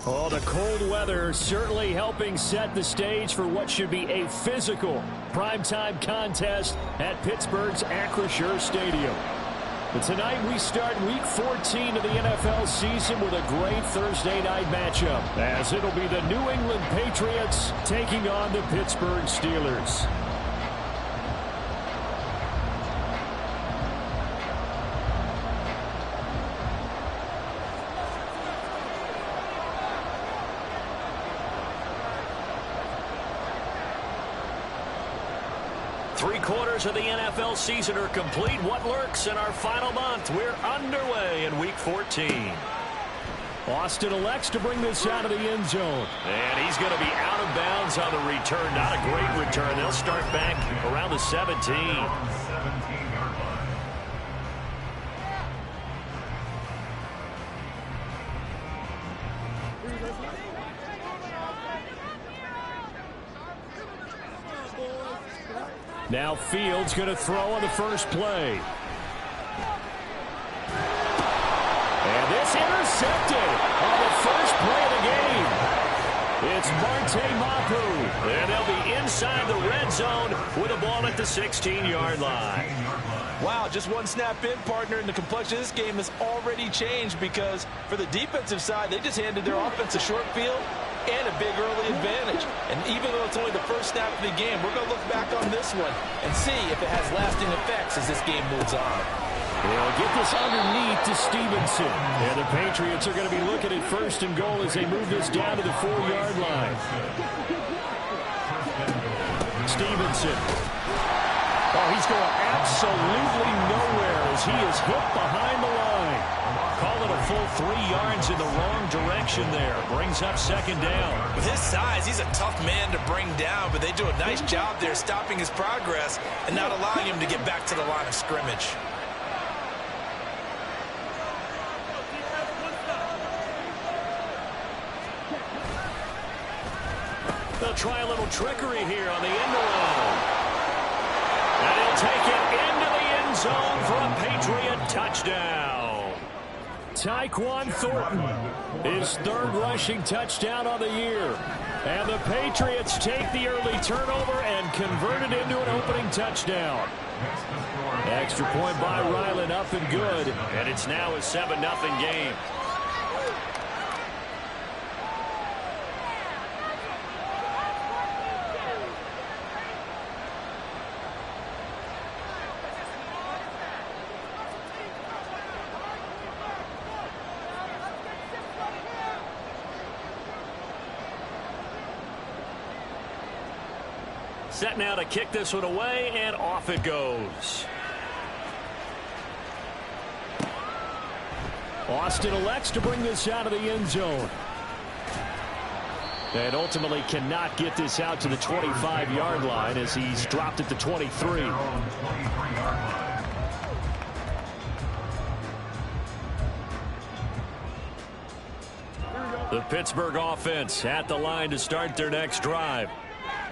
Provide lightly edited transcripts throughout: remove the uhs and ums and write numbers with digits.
Oh, the cold weather certainly helping set the stage for what should be a physical primetime contest at Pittsburgh's Acrisure Stadium. But tonight we start Week 14 of the NFL season with a great Thursday night matchup, as it'll be the New England Patriots taking on the Pittsburgh Steelers. Three-quarters of the NFL season are complete. What lurks in our final month? We're underway in Week 14. Austin elects to bring this out of the end zone. And he's going to be out of bounds on the return. Not a great return. They'll start back around the 17. Now Fields going to throw on the first play. And this intercepted on the first play of the game. It's Marte Mapu. And they'll be inside the red zone with a ball at the 16-yard line. Wow, just one snap in, partner, and the complexion of this game has already changed because for the defensive side, they just handed their offense a short field and a big early advantage. And even though it's only the first snap of the game, we're going to look back on this one and see if it has lasting effects as this game moves on. They'll get this underneath to Stevenson. And the Patriots are going to be looking at first and goal as they move this down to the 4-yard line. Stevenson. Oh, he's going absolutely nowhere as he is hit behind the line. Call it a full 3 yards in the wrong direction there. Brings up second down. With his size, he's a tough man to bring down, but they do a nice job there stopping his progress and not allowing him to get back to the line of scrimmage. They'll try a little trickery here on the end around. And he'll take it into the end zone for a Patriot touchdown. Tyquan Thornton, his third rushing touchdown on the year. And the Patriots take the early turnover and convert it into an opening touchdown. Extra point by Ryland, up and good. And it's now a 7-0 game. Set now to kick this one away, and off it goes. Austin elects to bring this out of the end zone. And ultimately cannot get this out to the 25-yard line as he's dropped at the 23. The Pittsburgh offense at the line to start their next drive.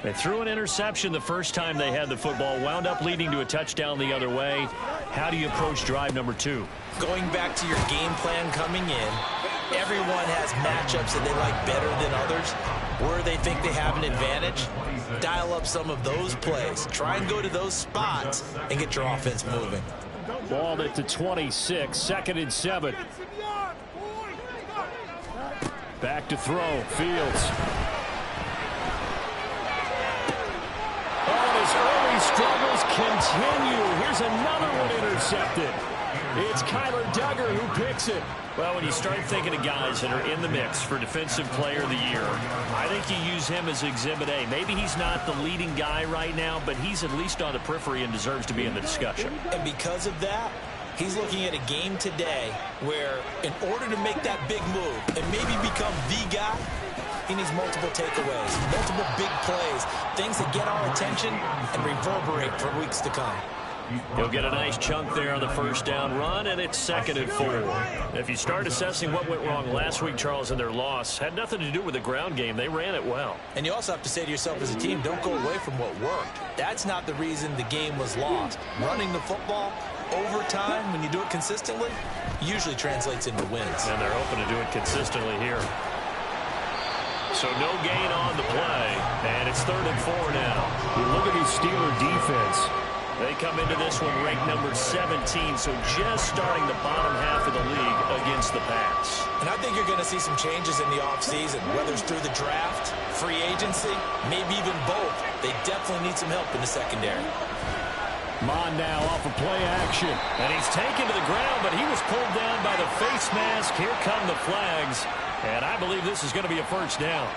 They threw an interception the first time they had the football, wound up leading to a touchdown the other way. How do you approach drive number 2? Going back to your game plan coming in, everyone has matchups that they like better than others. Where they think they have an advantage, dial up some of those plays. Try and go to those spots and get your offense moving. Ball at the 26, 2nd and 7. Back to throw, Fields. His early struggles continue. Here's another one intercepted. It's Kyler Duggar who picks it. Well, when you start thinking of guys that are in the mix for Defensive Player of the Year, I think you use him as Exhibit A. Maybe he's not the leading guy right now, but he's at least on the periphery and deserves to be in the discussion. And because of that, he's looking at a game today where in order to make that big move and maybe become the guy, he needs multiple takeaways, multiple big plays, things that get our attention and reverberate for weeks to come. He'll get a nice chunk there on the first down run, and it's 2nd and 4. If you start assessing what went wrong last week, Charles, in their loss, had nothing to do with the ground game. They ran it well. And you also have to say to yourself as a team, don't go away from what worked. That's not the reason the game was lost. Running the football over time, when you do it consistently, usually translates into wins. And they're hoping to do it consistently here. So no gain on the play, and it's 3rd and 4 now. You look at these Steeler defense. They come into this one ranked number 17, so just starting the bottom half of the league against the pass. And I think you're going to see some changes in the offseason, whether it's through the draft, free agency, maybe even both. They definitely need some help in the secondary. Mon now off of play action. And he's taken to the ground, but he was pulled down by the face mask. Here come the flags. And I believe this is going to be a first down.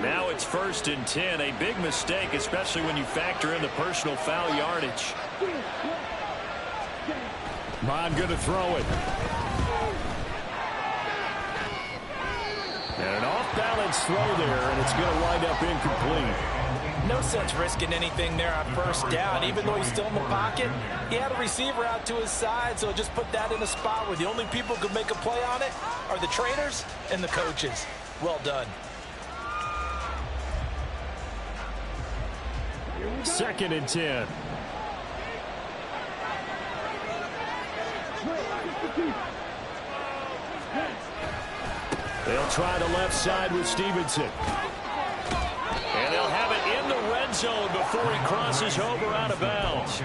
Now it's 1st and 10. A big mistake, especially when you factor in the personal foul yardage. Mon going to throw it. And an off-balance throw there, and it's going to wind up incomplete. No sense risking anything there on 1st down. Even though he's still in the pocket, he had a receiver out to his side, so just put that in a spot where the only people who can make a play on it are the trainers and the coaches. Well done. 2nd and 10. They'll try the left side with Stevenson. And they'll have it in the red zone before he crosses over out of bounds.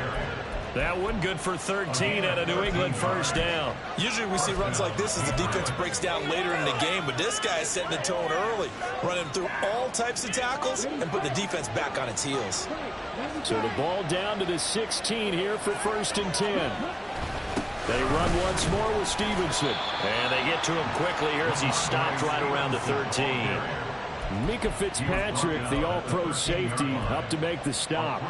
That one good for 13 at a New England 1st down. Usually we see runs like this as the defense breaks down later in the game, but this guy is setting the tone early, running through all types of tackles and putting the defense back on its heels. So the ball down to the 16 here for 1st and 10. They run once more with Stevenson. And they get to him quickly here as he stopped right around the 13. Mika Fitzpatrick, the all-pro safety, up to make the stop.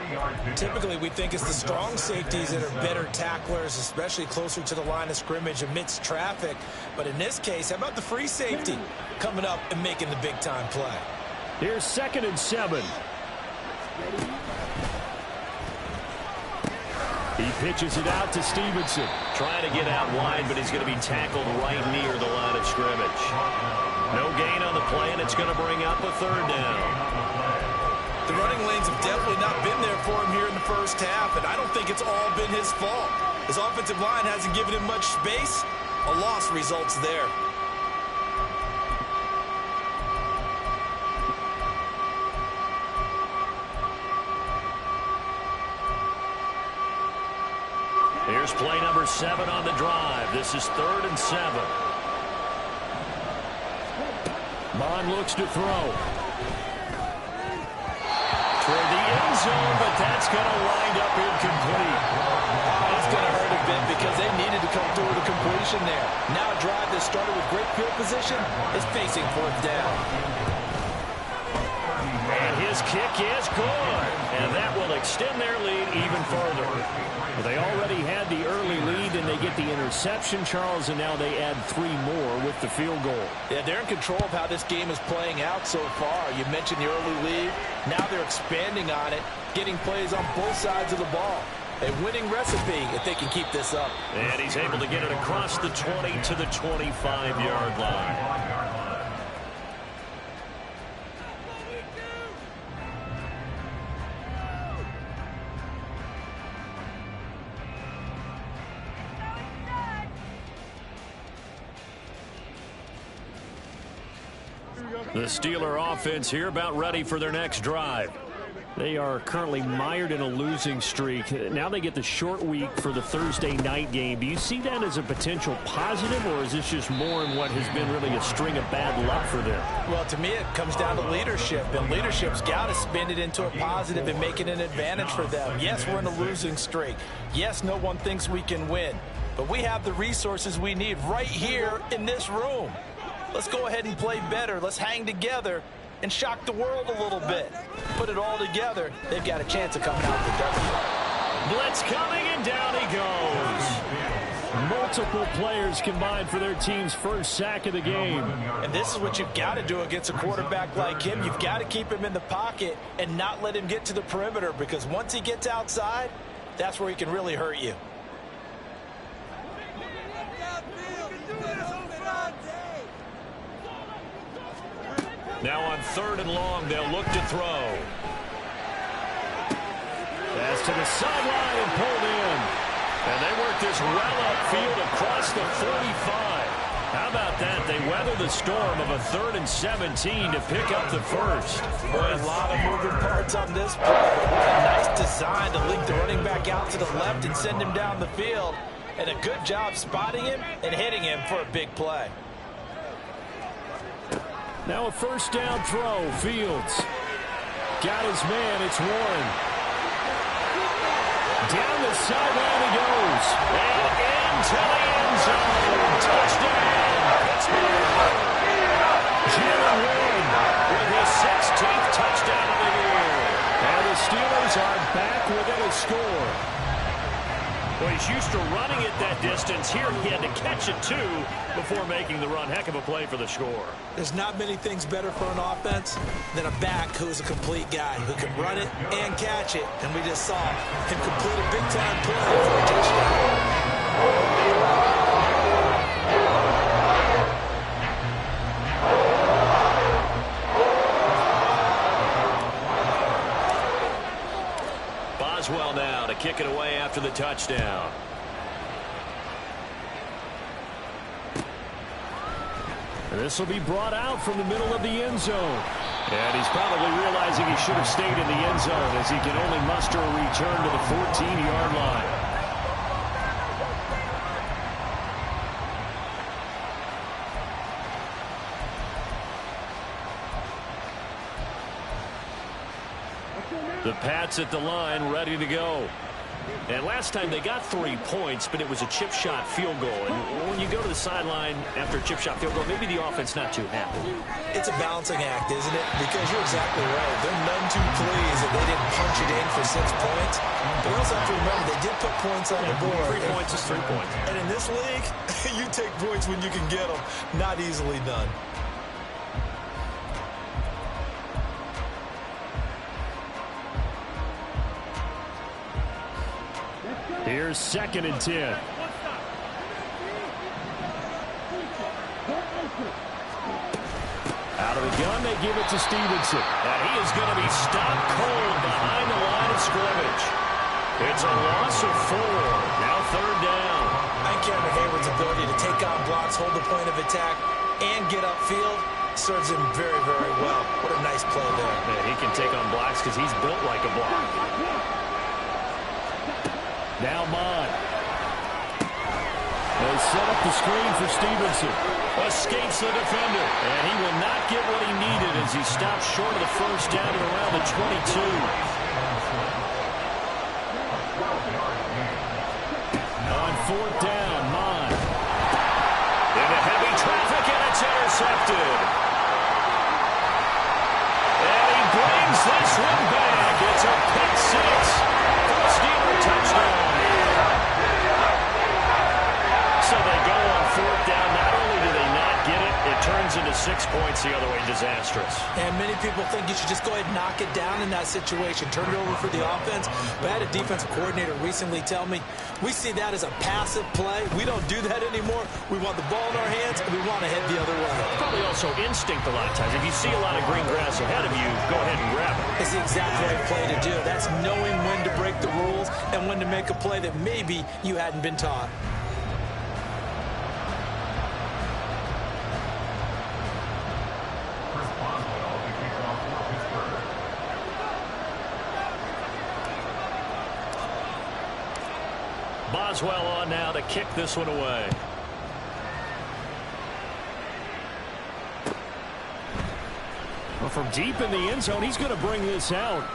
Typically, we think it's the strong safeties that are better tacklers, especially closer to the line of scrimmage amidst traffic. But in this case, how about the free safety coming up and making the big-time play? Here's 2nd and 7. He pitches it out to Stevenson. Trying to get out wide, but he's going to be tackled right near the line of scrimmage. No gain on the play, and it's going to bring up a 3rd down. The running lanes have definitely not been there for him here in the 1st half, and I don't think it's all been his fault. His offensive line hasn't given him much space. A loss results there. Here's play number 7 on the drive. This is 3rd and 7. Mon looks to throw. Toward the end zone, but that's going to wind up incomplete. That's going to hurt a bit because they needed to come through with a completion there. Now a drive that started with great field position is facing 4th down. And his kick is good. And that will extend their lead even further. Well, they already had the early lead, and they get the interception, Charles, and now they add 3 more with the field goal. Yeah, they're in control of how this game is playing out so far. You mentioned the early lead. Now they're expanding on it, getting plays on both sides of the ball. A winning recipe if they can keep this up. And he's able to get it across the 20 to the 25-yard line. The Steeler offense here about ready for their next drive. They are currently mired in a losing streak. Now they get the short week for the Thursday night game. Do you see that as a potential positive, or is this just more in what has been really a string of bad luck for them? Well, to me, it comes down to leadership, and leadership's got to spin it into a positive and make it an advantage for them. Yes, we're in a losing streak. Yes, no one thinks we can win, but we have the resources we need right here in this room. Let's go ahead and play better. Let's hang together and shock the world a little bit. Put it all together, they've got a chance of coming out with the W. Blitz coming, and down he goes. Multiple players combined for their team's first sack of the game. And this is what you've got to do against a quarterback like him. You've got to keep him in the pocket and not let him get to the perimeter, because once he gets outside, that's where he can really hurt you. Now on 3rd and long, they'll look to throw. Pass to the sideline and pulled in. And they work this well upfield across the 45. How about that? They weather the storm of a 3rd and 17 to pick up the first. Boy, a lot of moving parts on this play. What a nice design to link the running back out to the left and send him down the field. And a good job spotting him and hitting him for a big play. Now a first down throw. Fields got his man. It's Warren. Down the sideline he goes. And into the end zone. Touchdown, Pittsburgh. Jalen Warren With his 16th touchdown of the year. and the Steelers are back within a score. Well, he's used to running it that distance. Here he had to catch it, too, before making the run. Heck of a play for the score. There's not many things better for an offense than a back who's a complete guy who can run it and catch it. And we just saw him complete a big-time play for a touchdown. Boswell now to kick it away after the touchdown. And this will be brought out from the middle of the end zone. And he's probably realizing he should have stayed in the end zone as he can only muster a return to the 14-yard line. The Pats at the line, ready to go. And last time they got 3 points, but it was a chip shot field goal. And when you go to the sideline after a chip shot field goal, maybe the offense not too happy. It's a balancing act, isn't it? Because you're exactly right. They're none too pleased that they didn't punch it in for 6 points. But you also have to remember they did put points on the board. 3 points is 3 points. And in this league, you take points when you can get them. Not easily done. Here's 2nd and 10. Out of the gun, they give it to Stevenson. And he is going to be stopped cold behind the line of scrimmage. It's a loss of 4. Now 3rd down. I think Cameron Hayward's ability to take on blocks, hold the point of attack, and get upfield serves him very, very well. What a nice play there. Man, he can take on blocks because he's built like a block. Now Mond. They set up the screen for Stevenson. Escapes the defender. And he will not get what he needed as he stops short of the first down at around the 22. On 4th down, Mond. Into heavy traffic, and it's intercepted. And he brings this one back. It's a pick 6 for a Steeler touchdown. So they go on 4th down. Not only do they not get it, it turns into 6 points the other way. Disastrous. And many people think you should just go ahead and knock it down in that situation. Turn it over for the offense. But I had a defensive coordinator recently tell me, we see that as a passive play. We don't do that anymore. We want the ball in our hands, and we want to head the other way. Probably also instinct a lot of times. If you see a lot of green grass ahead of you, go ahead and grab it. It's the exact right play to do. That's knowing when to break the rules and when to make a play that maybe you hadn't been taught. Boswell on now to kick this one away. Well, from deep in the end zone, he's going to bring this out.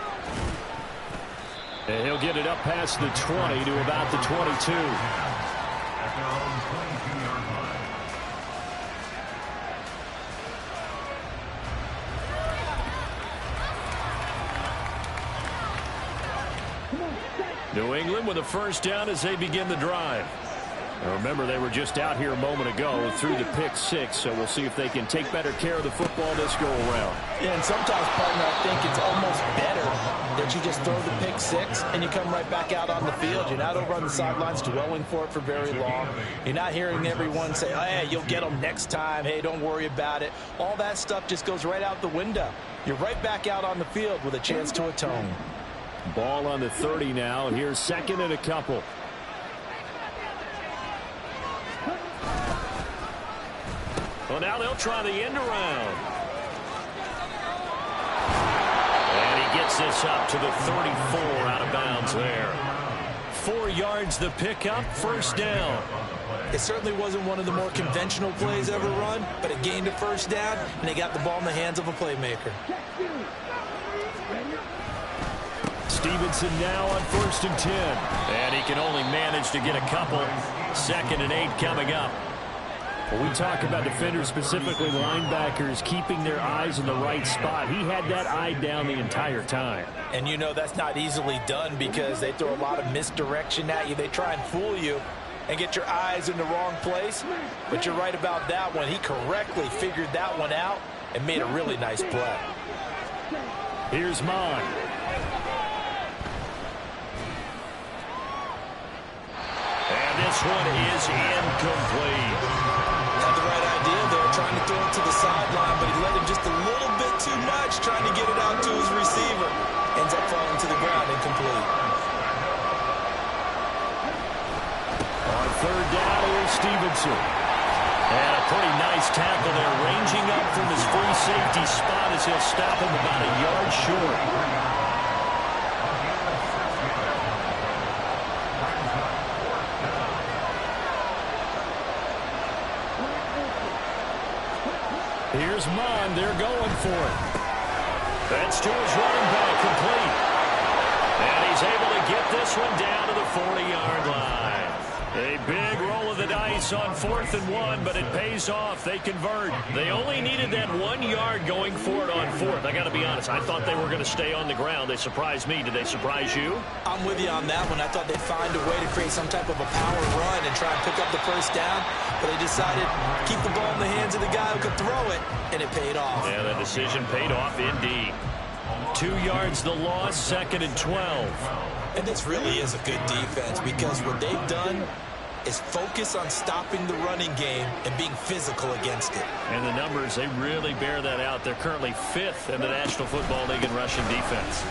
And he'll get it up past the 20 to about the 22. New England with a first down as they begin the drive. Now remember, they were just out here a moment ago through the pick 6, so we'll see if they can take better care of the football this go around. Yeah, and sometimes, partner, I think it's almost better that you just throw the pick 6 and you come right back out on the field. You're not over on the sidelines dwelling for it for very long. You're not hearing everyone say, hey, you'll get them next time. Hey, don't worry about it. All that stuff just goes right out the window. You're right back out on the field with a chance to atone. Ball on the 30 now, and here's 2nd and a couple. Well, now they'll try the end around. And he gets this up to the 34 out of bounds there. 4 yards the pickup, first down. It certainly wasn't one of the more conventional plays ever run, but it gained a first down, and they got the ball in the hands of a playmaker. Stevenson now on 1st and 10. And he can only manage to get a couple. 2nd and 8 coming up. When we talk about defenders, specifically linebackers, keeping their eyes in the right spot, he had that eye down the entire time. And you know that's not easily done because they throw a lot of misdirection at you. They try and fool you and get your eyes in the wrong place. But you're right about that one. He correctly figured that one out and made a really nice play. Here's Mon. And this one is incomplete. Had the right idea there, trying to throw it to the sideline, but he let him just a little bit too much, trying to get it out to his receiver. Ends up falling to the ground, incomplete. On 3rd down, here's Stevenson. And a pretty nice tackle there, ranging up from his free safety spot as he'll stop him about a yard short. Here's Mon. They're going for it. That's to his running back, complete. And he's able to get this one down to the 40-yard line. A big roll of the dice on 4th and 1, but it pays off. They convert. They only needed that 1 yard going for it on 4th. I got to be honest. I thought they were going to stay on the ground. They surprised me. Did they surprise you? I'm with you on that one. I thought they'd find a way to create some type of a power run and try and pick up the first down, but they decided to keep the ball in the hands of the guy who could throw it, and it paid off. Yeah, the decision paid off indeed. 2 yards the loss, 2nd and 12. And this really is a good defense because what they've done is focus on stopping the running game and being physical against it. And the numbers, they really bear that out. They're currently 5th in the National Football League in rushing defense.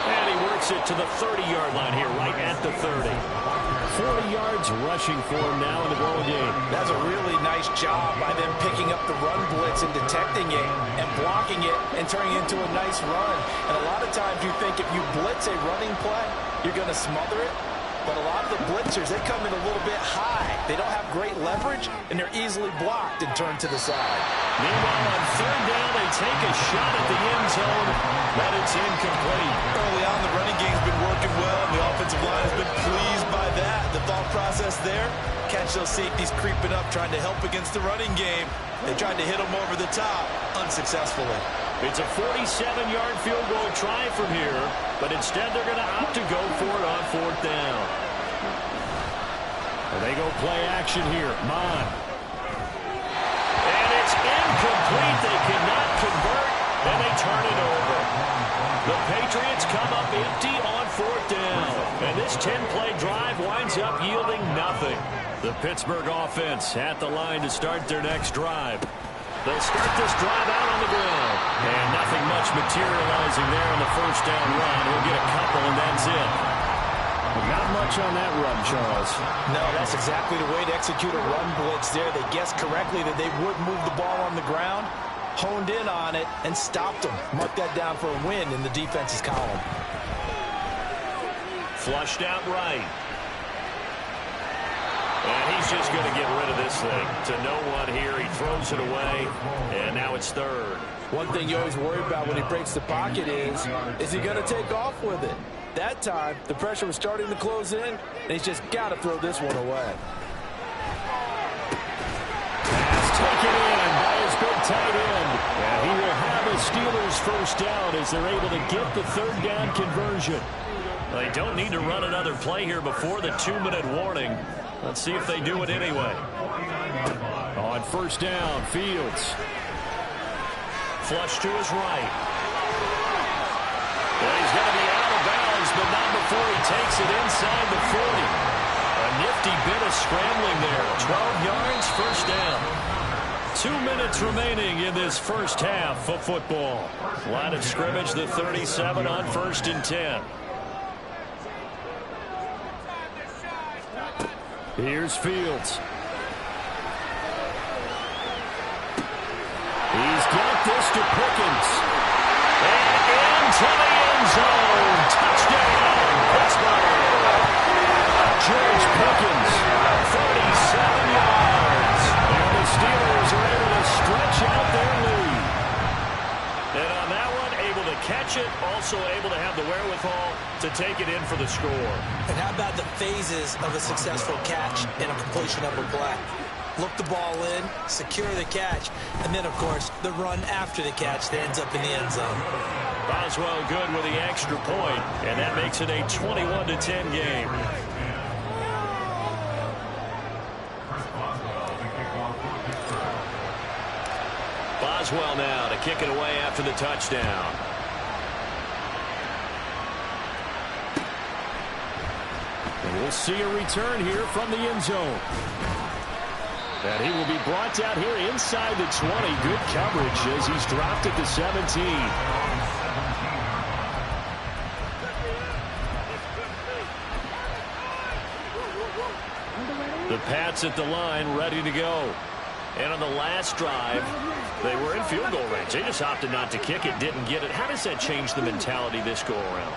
And he works it to the 30-yard line here, right at the 30. 40 yards rushing for him now in the ball game. That's a really nice job by them picking up the run blitz and detecting it and blocking it and turning it into a nice run. And a lot of times you think if you blitz a running play, you're going to smother it. But a lot of the blitzers, they come in a little bit high. They don't have great leverage, and they're easily blocked and turned to the side. Meanwhile, on 3rd down, they take a shot at the end zone, but it's incomplete. Early on, the running game's been working well, and the offensive line has been pleased by that. The thought process there, catch those safeties creeping up, trying to help against the running game. They tried to hit them over the top, unsuccessfully. It's a 47-yard field goal try from here, but instead they're going to opt to go for it on 4th down. And they go play action here. Mon. And it's incomplete. They cannot convert, and they turn it over. The Patriots come up empty on 4th down, and this 10-play drive winds up yielding nothing. The Pittsburgh offense at the line to start their next drive. They'll start this drive out on the ground. And nothing much materializing there on the first down run. He'll get a couple, and that's it. Not much on that run, Charles. No, that's exactly the way to execute a run blitz there. They guessed correctly that they would move the ball on the ground, honed in on it, and stopped them. Mark that down for a win in the defense's column. Flushed out right. And he's just going to get rid of this thing. To no one here, he throws it away, and now it's 3rd. One thing you always worry about when he breaks the pocket is he going to take off with it? That time, the pressure was starting to close in, and he's just got to throw this one away. Pass taken in by his big tight end. And he will have a Steelers first down as they're able to get the 3rd down conversion. They don't need to run another play here before the 2-minute warning. Let's see if they do it anyway. On 1st down, Fields. Flush to his right. Well, he's going to be out of bounds, but not before he takes it inside the 40. A nifty bit of scrambling there. 12 yards, first down. 2 minutes remaining in this first half of football. Line of scrimmage, the 37 on 1st and 10. Here's Fields. He's got this to Pickens. And into the end zone. Touchdown, Pittsburgh. George Pickens, 37 yards. And the Steelers are able to stretch out their lead. And on that one, able to catch it, also able to have the wherewithal to take it in for the score. And how about the phases of a successful catch and a completion of a play? Look the ball in, secure the catch, and then, of course, the run after the catch that ends up in the end zone. Boswell good with the extra point, and that makes it a 21-10 game. Boswell now to kick it away after the touchdown. And we'll see a return here from the end zone. And he will be brought down here inside the 20. Good coverage as he's dropped at the 17. The Pats at the line, ready to go. And on the last drive, they were in field goal range. They just opted not to kick it, didn't get it. How does that change the mentality this go around?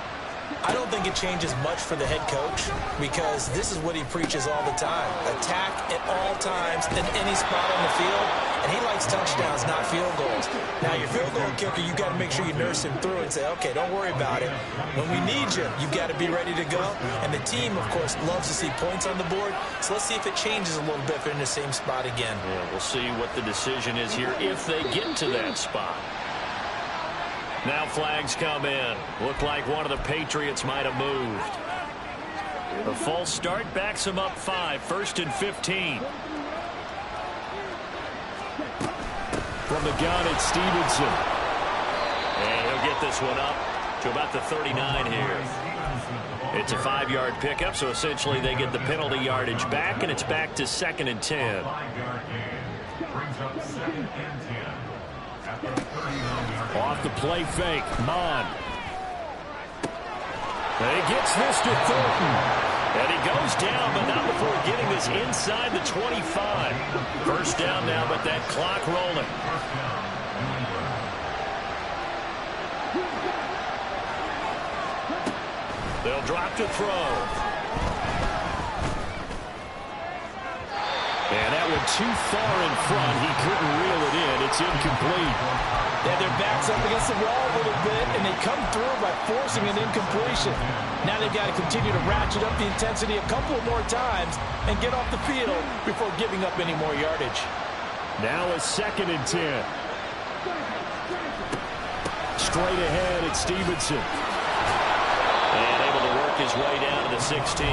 I don't think it changes much for the head coach because this is what he preaches all the time. Attack at all times in any spot on the field, and he likes touchdowns, not field goals. Now, your field goal kicker, you've got to make sure you nurse him through and say, okay, don't worry about it. When we need you, you've got to be ready to go. And the team, of course, loves to see points on the board. So let's see if it changes a little bit if they're in the same spot again. Yeah, we'll see what the decision is here if they get to that spot. Now flags come in. Looked like one of the Patriots might have moved. A false start backs him up 5. 1st and 15. From the gun, it's Stevenson. And he'll get this one up to about the 39 here. It's a 5-yard pickup, so essentially they get the penalty yardage back, and it's back to 2nd and 10. Off the play fake, Mon. And he gets this to Thornton. And he goes down, but not before getting this inside the 25. First down now, but that clock rolling. They'll drop to throw. And that one too far in front. He couldn't reel it in. It's incomplete. Yeah, their back's up against the wall a little bit, and they come through by forcing an incompletion. Now they've got to continue to ratchet up the intensity a couple more times and get off the field before giving up any more yardage. Now a 2nd and 10. Straight ahead, it's Stevenson. And able to work his way down to the 16.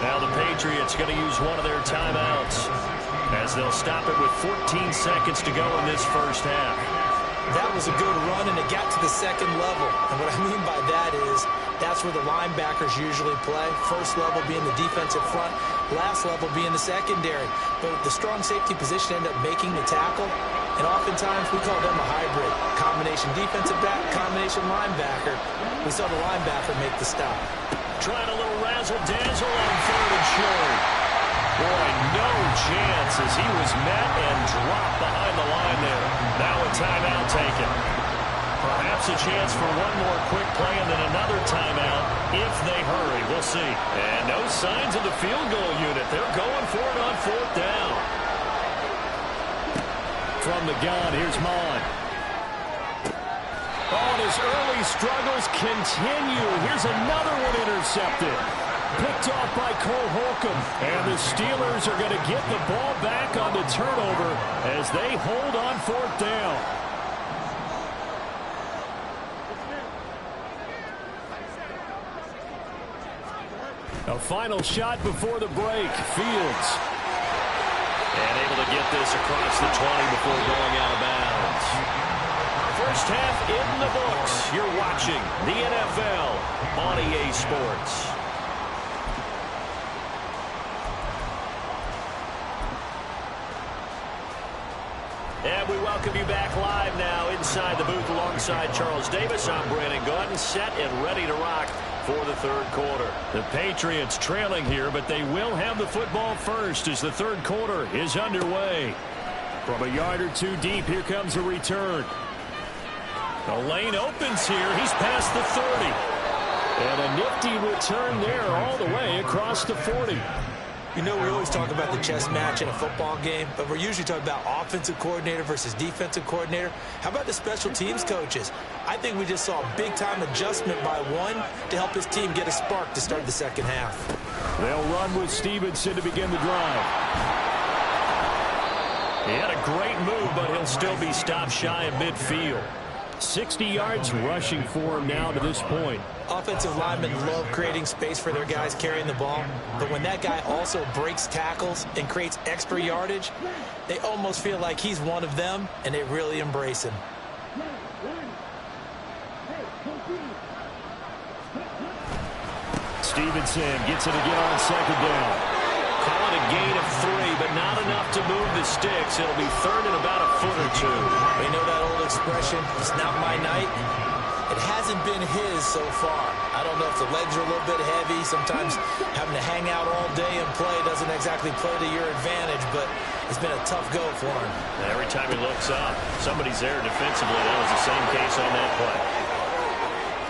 Now the Patriots going to use one of their timeouts as they'll stop it with 14 seconds to go in this first half. That was a good run, and it got to the 2nd level. And what I mean by that is that's where the linebackers usually play. First level being the defensive front, last level being the secondary. But the strong safety position ended up making the tackle. And oftentimes we call them a hybrid. Combination defensive back, combination linebacker. We saw the linebacker make the stop. Trying a little razzle-dazzle on 3rd and short. Boy, no chance as he was met and dropped behind the line there. Now a timeout taken. Perhaps a chance for one more quick play and then another timeout if they hurry. We'll see. And no signs of the field goal unit. They're going for it on 4th down. From the gun, here's Mon. Oh, and his early struggles continue. Here's another one intercepted. Picked off by Cole Holcomb. And the Steelers are going to get the ball back on the turnover as they hold on 4th down. A final shot before the break. Fields. And able to get this across the 20 before going out of bounds. First half in the books. You're watching the NFL on EA Sports. And we welcome you back live now inside the booth alongside Charles Davis. I'm Brandon Gordon, set and ready to rock for the 3rd quarter. The Patriots trailing here, but they will have the football first as the 3rd quarter is underway. From a yard or two deep, here comes a return. The lane opens here. He's past the 30. And a nifty return there all the way across the 40. You know, we always talk about the chess match in a football game, but we're usually talking about offensive coordinator versus defensive coordinator. How about the special teams coaches? I think we just saw a big-time adjustment by one to help his team get a spark to start the second half. They'll run with Stevenson to begin the drive. He had a great move, but he'll still be stopped shy of midfield. 60 yards rushing for him now to this point. Offensive linemen love creating space for their guys carrying the ball, but when that guy also breaks tackles and creates extra yardage, they almost feel like he's one of them, and they really embrace him. Stevenson gets it again on second down. Call it a gain of 3, but not enough to move the sticks. It'll be third and about a foot or two. You know that old expression, it's not my night? It hasn't been his so far. I don't know if the legs are a little bit heavy. Sometimes having to hang out all day and play doesn't exactly play to your advantage, but it's been a tough go for him. And every time he looks up, somebody's there defensively. That was the same case on that play.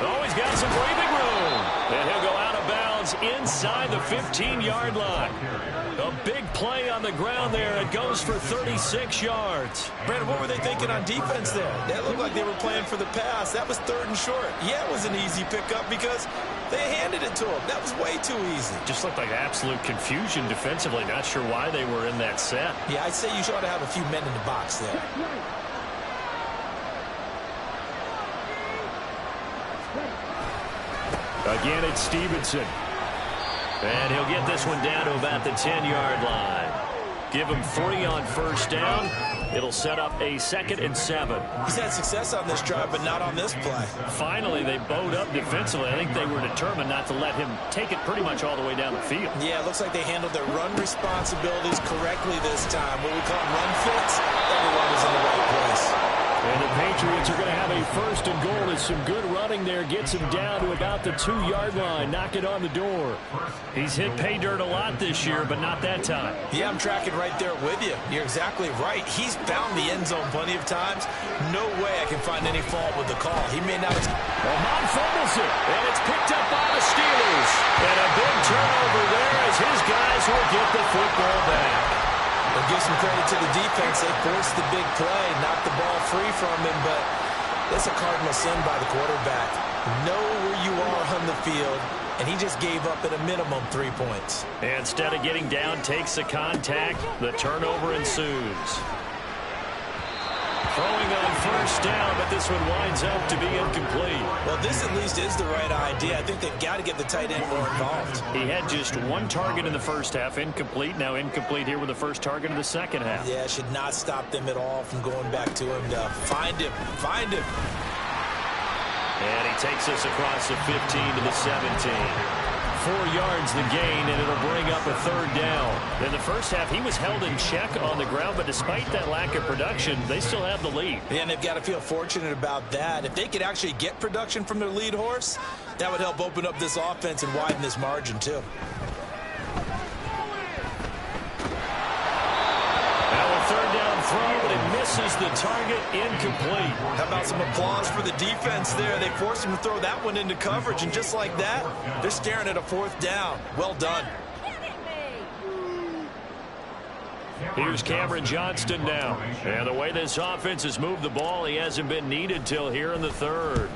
Oh, he's got some breathing room. And he'll go out of bounds inside the 15-yard line. A big play on the ground there. It goes for 36 yards. Brandon, what were they thinking on defense there? That looked like they were playing for the pass. That was third and short. Yeah, it was an easy pickup because they handed it to him. That was way too easy. Just looked like absolute confusion defensively. Not sure why they were in that set. Yeah, I'd say you ought to have a few men in the box there. Again, it's Stevenson. And he'll get this one down to about the 10-yard line. Give him 3 on first down. It'll set up a 2nd and 7. He's had success on this drive, but not on this play. Finally, they bowed up defensively. I think they were determined not to let him take it pretty much all the way down the field. Yeah, it looks like they handled their run responsibilities correctly this time. What we call run fits, everyone was in the right place. And the Patriots are going to have a 1st and goal as some good running there gets him down to about the 2-yard line. Knock it on the door. He's hit pay dirt a lot this year, but not that time. Yeah, I'm tracking right there with you. You're exactly right. He's found the end zone plenty of times. No way I can find any fault with the call. He may not have... Lamont fumbles it, and it's picked up by the Steelers. And a big turnover there as his guys will get the football back. We'll give some credit to the defense. They forced the big play, knocked the ball free from him, but that's a cardinal sin by the quarterback. Know where you are on the field, and he just gave up at a minimum 3 points. Instead of getting down, takes the contact. The turnover ensues. Throwing on first down, but this one winds up to be incomplete. Well, this at least is the right idea. I think they've got to get the tight end more involved. He had just 1 target in the first half, incomplete. Now incomplete here with the first target of the second half. Yeah, should not stop them at all from going back to him to find him. Find him. And he takes us across the 15 to the 17. 4 yards the gain, and it'll bring up a 3rd down. In the first half, he was held in check on the ground, but despite that lack of production, they still have the lead. Yeah, and they've got to feel fortunate about that. If they could actually get production from their lead horse, that would help open up this offense and widen this margin, too. Throw, but it misses the target, incomplete. How about some applause for the defense there? They forced him to throw that one into coverage, and just like that, they're staring at a 4th down. Well done. Here's Cameron Johnston now. And the way this offense has moved the ball, he hasn't been needed till here in the 3rd.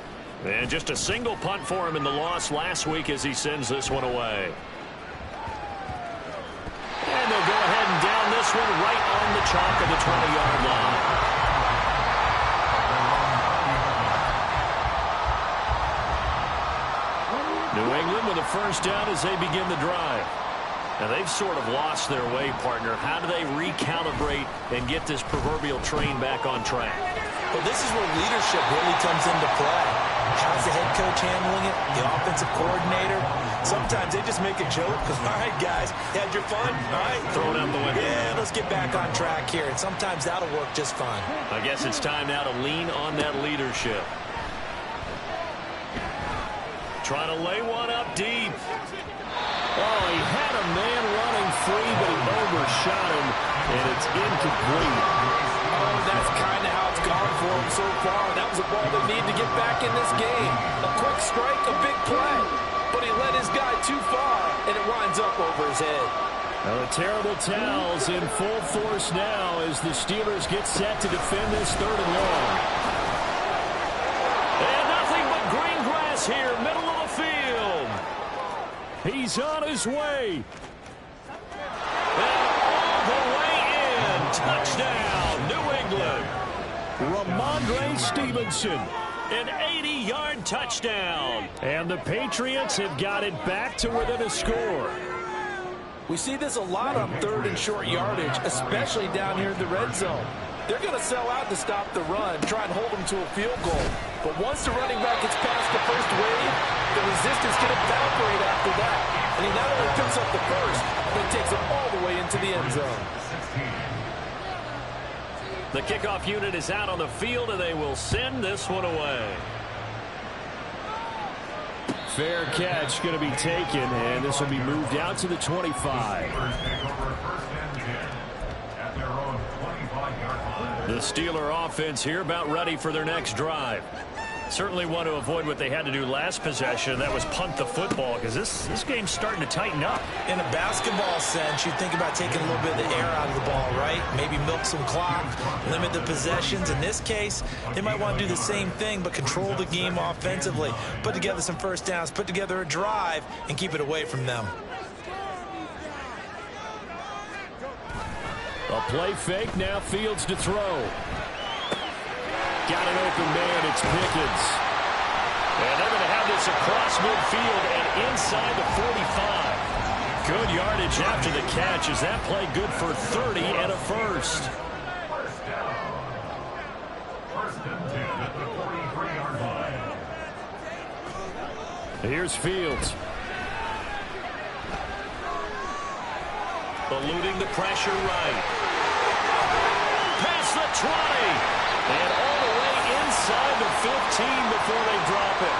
And just a single punt for him in the loss last week as he sends this one away. And they'll go ahead and down this one right on the chalk of the 20-yard line. New England with a first down as they begin the drive. Now, they've sort of lost their way, partner. How do they recalibrate and get this proverbial train back on track? Well, this is where leadership really comes into play. How's the head coach handling it? The offensive coordinator? Sometimes they just make a joke. All right, guys, you had your fun? All right. Throw it out the window. Yeah, let's get back on track here. And sometimes that'll work just fine. I guess it's time now to lean on that leadership. Trying to lay one up deep. Oh, he had a man running free, but he overshot him, and it's incomplete. that's kind of how it's gone for them so far. That was a ball they need to get back in this game. A quick strike, a big play. But he led his guy too far, and it winds up over his head. Well, the terrible towels in full force now as the Steelers get set to defend this 3rd and long. And nothing but green grass here, middle of the field. He's on his way. And all the way in. Touchdown, New England. Ramondre Stevenson. An 80-yard touchdown. And the Patriots have got it back to within a score. We see this a lot on 3rd and short yardage, especially down here in the red zone. They're going to sell out to stop the run, try and hold them to a field goal. But once the running back gets past the first wave, the resistance can evaporate after that. And he not only picks up the first, but takes it all the way into the end zone. The kickoff unit is out on the field, and they will send this one away. Fair catch going to be taken, and this will be moved out to the 25. The Steeler offense here about ready for their next drive. Certainly want to avoid what they had to do last possession. That was punt the football, because this game's starting to tighten up. In a basketball sense, you think about taking a little bit of the air out of the ball, right? Maybe milk some clock, limit the possessions. In this case, they might want to do the same thing, but control the game offensively. Put together some first downs, put together a drive, and keep it away from them. A play fake, now Fields to throw. Got an open man, it's Pickens. And they're going to have this across midfield and inside the 45. Good yardage after the catch. Is that play good for 30 and a first? Here's Fields. Eluding the pressure right. Past the 20. And all the way inside the 15 before they drop it.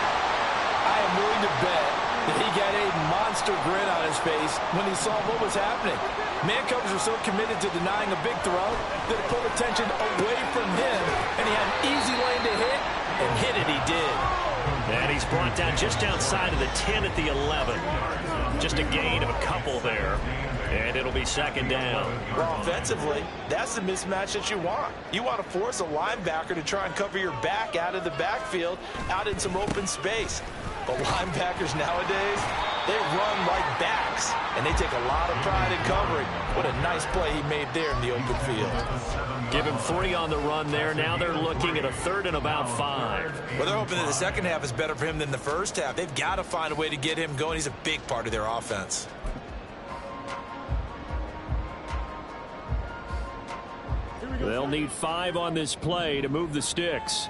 I am willing to bet that he got a monster grin on his face when he saw what was happening. Man coverage were so committed to denying a big throw that it pulled attention away from him, and he had an easy lane to hit, and hit it he did. And he's brought down just outside of the 10 at the 11. Just a gain of a couple there. And it'll be 2nd down. Well, offensively, that's the mismatch that you want. You want to force a linebacker to try and cover your back out of the backfield, out in some open space. But linebackers nowadays, they run like backs, and they take a lot of pride in covering. What a nice play he made there in the open field. Give him 3 on the run there. Now they're looking at a 3rd and about 5. Well, they're hoping that the second half is better for him than the first half. They've got to find a way to get him going. He's a big part of their offense. They'll need 5 on this play to move the sticks.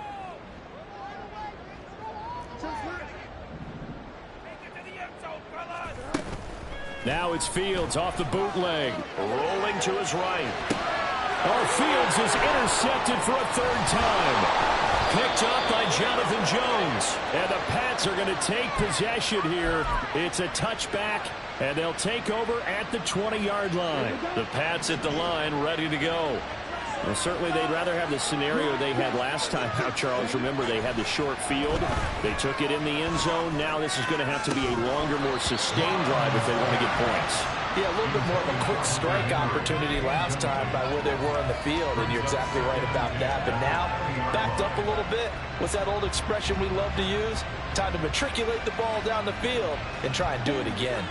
Now it's Fields off the bootleg. Rolling to his right. Oh, Fields is intercepted for a 3rd time. Picked up by Jonathan Jones. And the Pats are going to take possession here. It's a touchback, and they'll take over at the 20-yard line. The Pats at the line, ready to go. Well, certainly they'd rather have the scenario they had last time out, Charles. Remember, they had the short field. They took it in the end zone. Now this is going to have to be a longer, more sustained drive if they want to get points. Yeah, a little bit more of a quick strike opportunity last time by where they were on the field, and you're exactly right about that. But now, backed up a little bit. What's that old expression we love to use? Time to matriculate the ball down the field and try and do it again.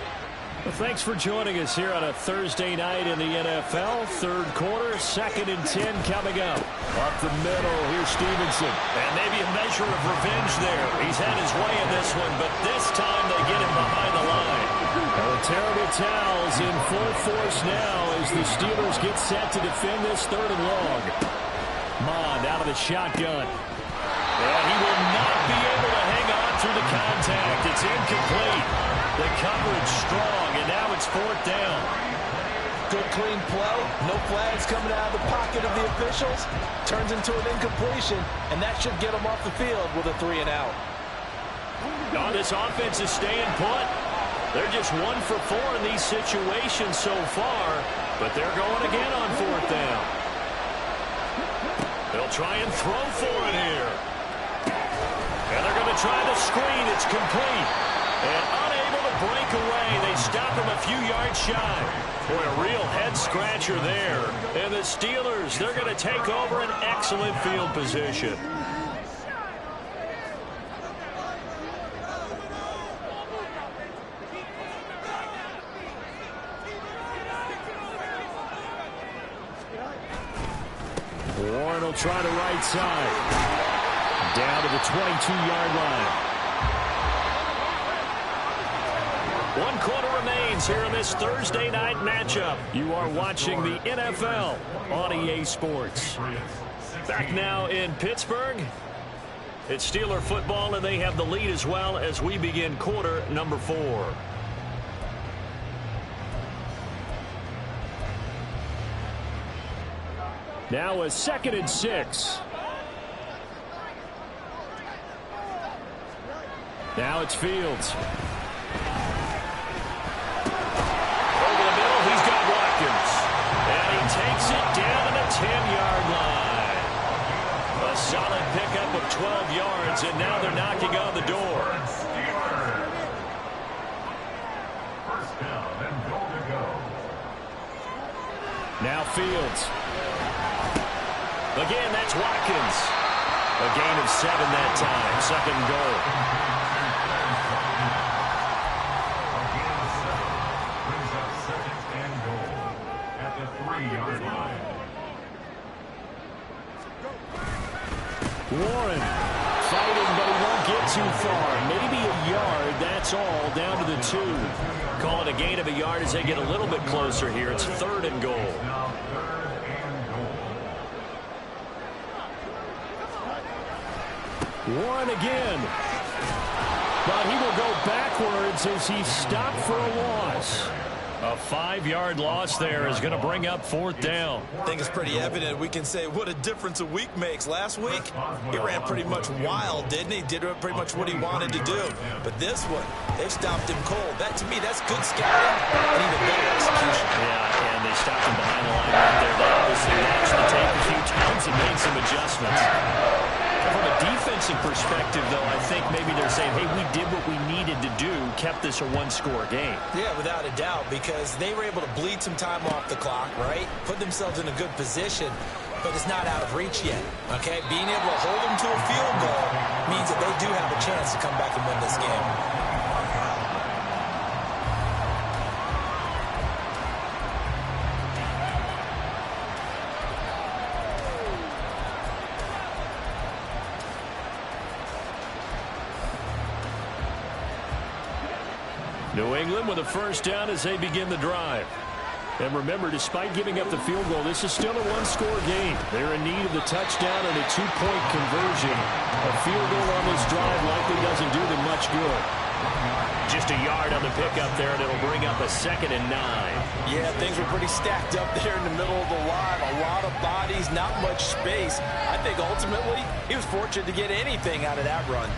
Well, thanks for joining us here on a Thursday night in the NFL. 3rd quarter, 2nd and 10 coming up. Up the middle, here's Stevenson. And maybe a measure of revenge there. He's had his way in this one, but this time they get him behind the line. Well, the terrible towels in full force now as the Steelers get set to defend this 3rd and long. Mond out of the shotgun. And he will not be able to hang on through the contact. It's incomplete. The coverage strong, and now it's 4th down. Good clean play. No flags coming out of the pocket of the officials. Turns into an incompletion, and that should get them off the field with a 3 and out. No, this offense is staying put. They're just 1 for 4 in these situations so far, but they're going again on 4th down. They'll try and throw for it here. And they're going to try the screen. It's complete. And unable to break away. They stop him a few yards shy. Boy, a real head-scratcher there. And the Steelers, they're going to take over an excellent field position. Warren will try the right side. Down to the 22-yard line. 1 quarter remains here in this Thursday night matchup. You are watching the NFL on EA Sports. Back now in Pittsburgh. It's Steeler football, and they have the lead as well as we begin quarter number 4. Now a 2nd and 6. Now it's Fields. Over the middle, he's got Watkins. And he takes it down to the 10-yard line. A solid pickup of 12 yards, and now they're knocking on the door. Now Fields. Again, that's Watkins. A gain of 7 that time. 2nd and goal. Brings up 2nd and goal at the 3-yard line. Warren fighting, but he won't get too far. Maybe a yard, that's all, down to the 2. Call it a gain of a yard as they get a little bit closer here. It's 3rd and goal. Warren again. But he will go backwards as he's stopped for a loss. A 5-yard loss there is going to bring up 4th down. I think it's pretty evident. We can say what a difference a week makes. Last week, he ran pretty much wild, didn't he? Did pretty much what he wanted to do. But this one, they've stopped him cold. That, to me, that's good scouting and even better execution. Yeah, and they stopped him behind the line right there. They obviously watched the tape a few times and made some adjustments. From a defensive perspective, though, I think maybe they're saying, hey, we did what we needed to do, kept this a 1-score game. Yeah, without a doubt, because they were able to bleed some time off the clock, right? Put themselves in a good position, but it's not out of reach yet, okay? Being able to hold them to a field goal means that they do have a chance to come back and win this game. New England with a 1st down as they begin the drive. And remember, despite giving up the field goal, this is still a 1-score game. They're in need of the touchdown and a 2-point conversion. A field goal on this drive likely doesn't do them much good. Just a yard on the pickup there, and it'll bring up a 2nd and 9. Yeah, things were pretty stacked up there in the middle of the line. A lot of bodies, not much space. I think ultimately he was fortunate to get anything out of that run.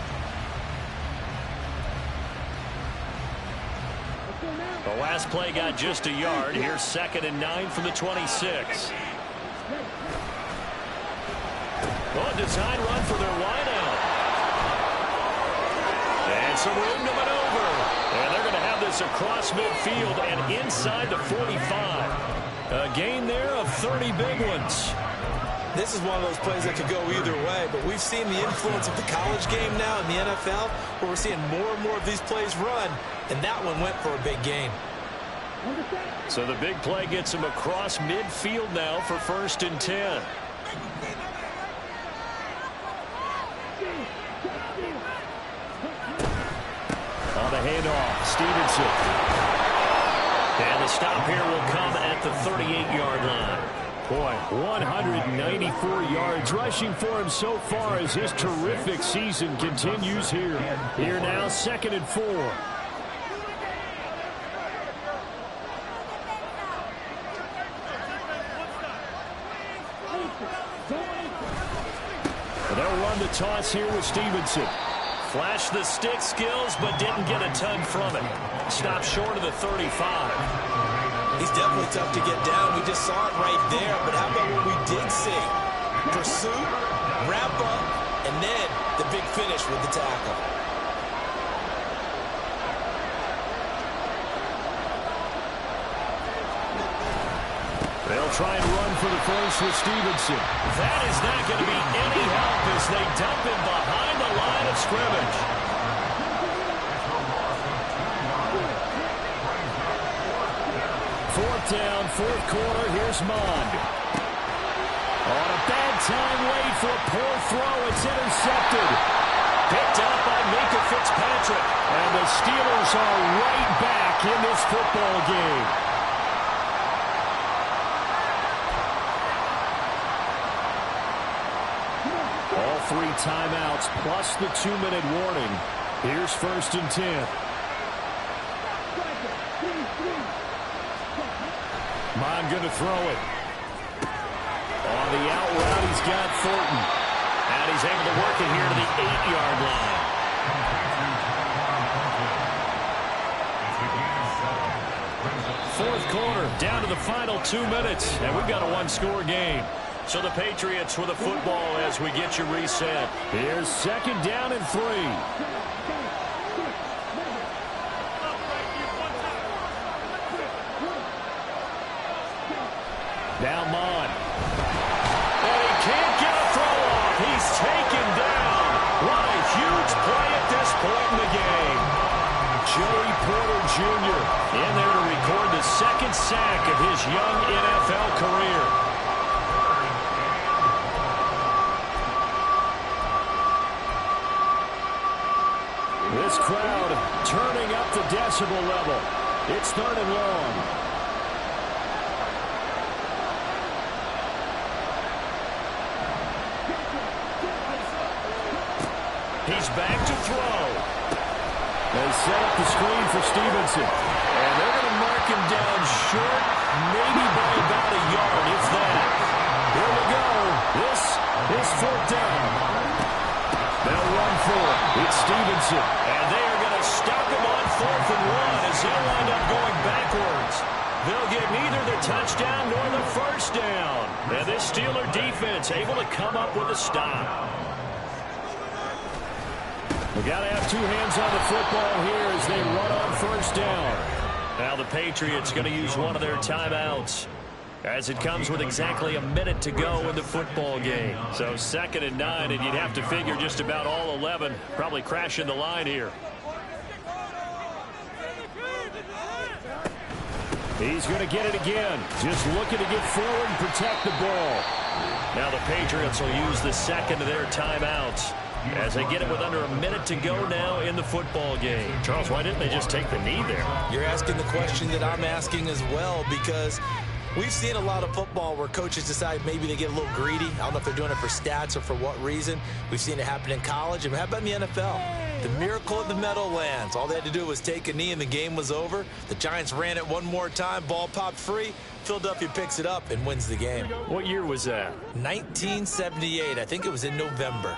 The last play got just a yard. Here's 2nd and 9 from the 26. Oh, design run for their wideout. And some room to maneuver. And they're going to have this across midfield and inside the 45. A gain there of 30 big ones. This is one of those plays that could go either way, but we've seen the influence of the college game now in the NFL, where we're seeing more and more of these plays run, and that one went for a big gain. So the big play gets him across midfield now for 1st and 10. On the handoff, Stevenson. And the stop here will come at the 38-yard line. Boy, 194 yards rushing for him so far as his terrific season continues here. Here now, 2nd and 4. They'll run the toss here with Stevenson. Flashed the stick skills, but didn't get a ton from it. Stopped short of the 35. He's definitely tough to get down. We just saw it right there, but how about what we did see? Pursuit, wrap up, and then the big finish with the tackle. They'll try and run for the first with Stevenson. That is not going to be any help as they dump him behind the line of scrimmage. Fourth down, fourth quarter. Here's Mond. On a bad time late for a poor throw. It's intercepted. Picked up by Mika Fitzpatrick. And the Steelers are right back in this football game. All 3 timeouts plus the 2-minute warning. Here's 1st and 10. Mond going to throw it. On the out route, he's got Thornton. And he's able to work it here to the 8-yard line. Fourth quarter, down to the final 2 minutes. And we've got a 1-score game. So the Patriots with the football as we get you reset. Here's 2nd down and 3. Now Mond. And he can't get a throw off. He's taken down. What a huge play at this point in the game. Joey Porter Jr. in there to record the 2nd sack of his young NFL career. This crowd turning up the decibel level. It's 3rd and long. He's back to throw. They set up the screen for Stevenson. And they're going to mark him down short, maybe by about a yard, if that. Here we go. This is 4th down. They'll run for it. It's Stevenson. And they are going to stop him on 4th and 1 as he'll wind up going backwards. They'll get neither the touchdown nor the 1st down. And this Steeler defense able to come up with a stop. We got to have 2 hands on the football here as they run on 1st down. Now the Patriots going to use one of their timeouts as it comes with exactly a minute to go in the football game. So 2nd and 9, and you'd have to figure just about all 11 probably crashing the line here. He's going to get it again. Just looking to get forward and protect the ball. Now the Patriots will use the 2nd of their timeouts as they get it with under a minute to go now in the football game. Charles, why didn't they just take the knee there? You're asking the question that I'm asking as well, because we've seen a lot of football where coaches decide maybe they get a little greedy. I don't know if they're doing it for stats or for what reason. We've seen it happen in college. And how about in the NFL? The miracle of the Meadowlands. All they had to do was take a knee and the game was over. The Giants ran it one more time. Ball popped free. Philadelphia picks it up and wins the game. What year was that? 1978. I think it was in November.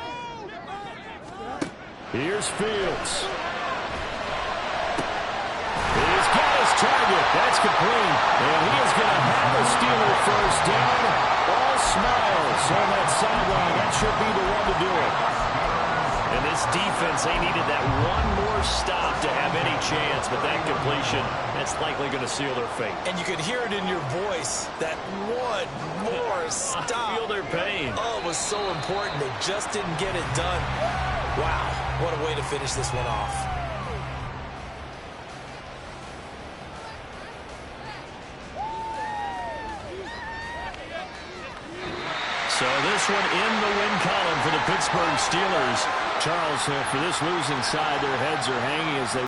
Here's Fields. He's got his target. That's complete. And he is going to have a Steeler 1st down. All smiles on that sideline. That should be the one to do it. And this defense, they needed that one more stop to have any chance. But that completion, that's likely going to seal their fate. And you could hear it in your voice, that one more stop. I feel their pain. Oh, it was so important. They just didn't get it done. Wow, what a way to finish this one off. So this one in the win column for the Pittsburgh Steelers. Charles, for this losing side, their heads are hanging as they